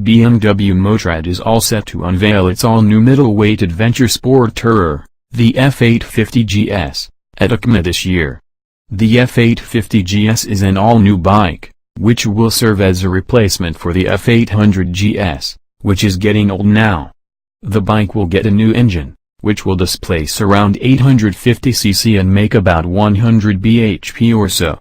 BMW Motorrad is all set to unveil its all-new middleweight adventure sport tourer, the F850GS, at EICMA this year. The F850GS is an all-new bike, which will serve as a replacement for the F800GS, which is getting old now. The bike will get a new engine, which will displace around 850cc and make about 100 bhp or so.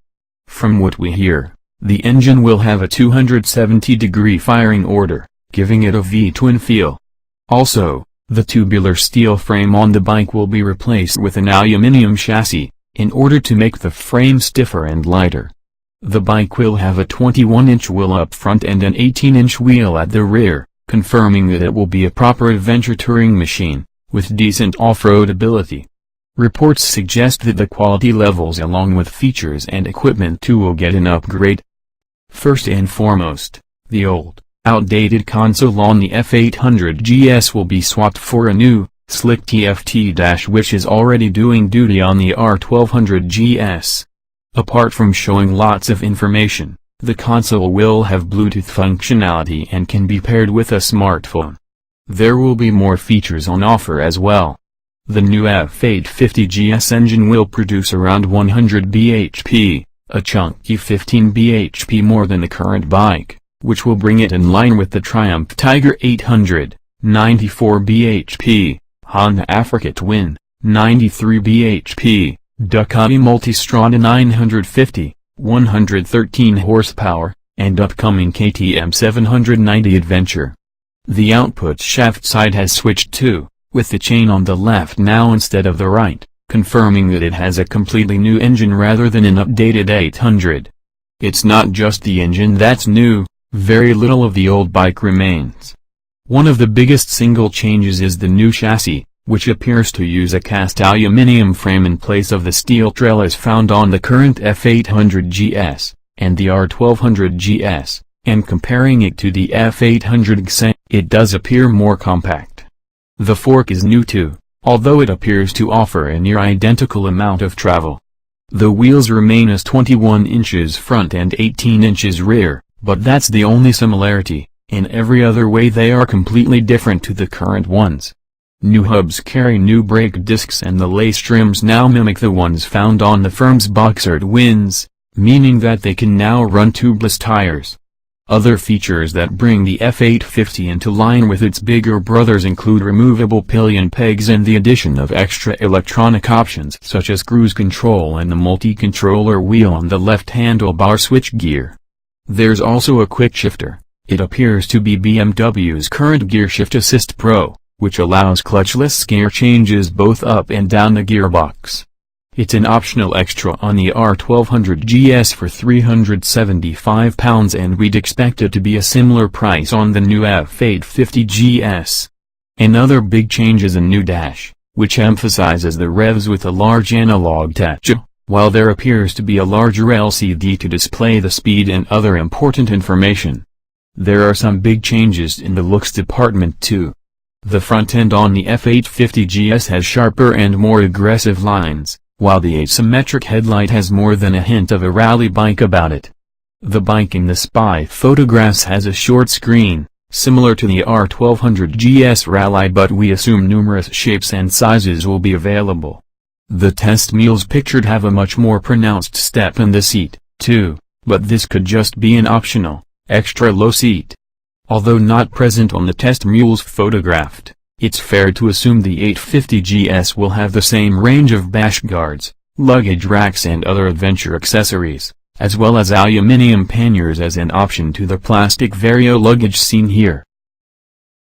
From what we hear, the engine will have a 270-degree firing order, giving it a V-twin feel. Also, the tubular steel frame on the bike will be replaced with an aluminum chassis, in order to make the frame stiffer and lighter. The bike will have a 21-inch wheel up front and an 18-inch wheel at the rear, confirming that it will be a proper adventure touring machine, with decent off-road ability. Reports suggest that the quality levels along with features and equipment too will get an upgrade. First and foremost, the old, outdated console on the F800GS will be swapped for a new, slick TFT which is already doing duty on the R1200GS. Apart from showing lots of information, the console will have Bluetooth functionality and can be paired with a smartphone. There will be more features on offer as well. The new F850GS engine will produce around 100 bhp, a chunky 15 bhp more than the current bike, which will bring it in line with the Triumph Tiger 800, 94 bhp, Honda Africa Twin, 93 bhp, Ducati Multistrada 950, 113 horsepower, and upcoming KTM 790 Adventure. The output shaft side has switched too, with the chain on the left now instead of the right, confirming that it has a completely new engine rather than an updated 800. It's not just the engine that's new, very little of the old bike remains. One of the biggest single changes is the new chassis, which appears to use a cast aluminum frame in place of the steel trellis found on the current F800GS, and the R1200GS, and comparing it to the F800GS, it does appear more compact. The fork is new too, although it appears to offer a near identical amount of travel. The wheels remain as 21 inches front and 18 inches rear, but that's the only similarity. In every other way they are completely different to the current ones. New hubs carry new brake discs and the lace trims now mimic the ones found on the firm's Boxer twins, meaning that they can now run tubeless tires. Other features that bring the F850 into line with its bigger brothers include removable pillion pegs and the addition of extra electronic options such as cruise control and the multi-controller wheel on the left handlebar switchgear. There's also a quick shifter. It appears to be BMW's current Gearshift Assist Pro, which allows clutchless gear changes both up and down the gearbox. It's an optional extra on the R1200GS for £375 and we'd expect it to be a similar price on the new F850GS. Another big change is a new dash, which emphasizes the revs with a large analog touch, while there appears to be a larger LCD to display the speed and other important information. There are some big changes in the looks department too. The front end on the F850GS has sharper and more aggressive lines, while the asymmetric headlight has more than a hint of a rally bike about it. The bike in the spy photographs has a short screen, similar to the R1200GS Rally, but we assume numerous shapes and sizes will be available. The test mules pictured have a much more pronounced step in the seat, too, but this could just be an optional, extra low seat. Although not present on the test mules photographed, it's fair to assume the 850GS will have the same range of bash guards, luggage racks and other adventure accessories, as well as aluminum panniers as an option to the plastic Vario luggage seen here.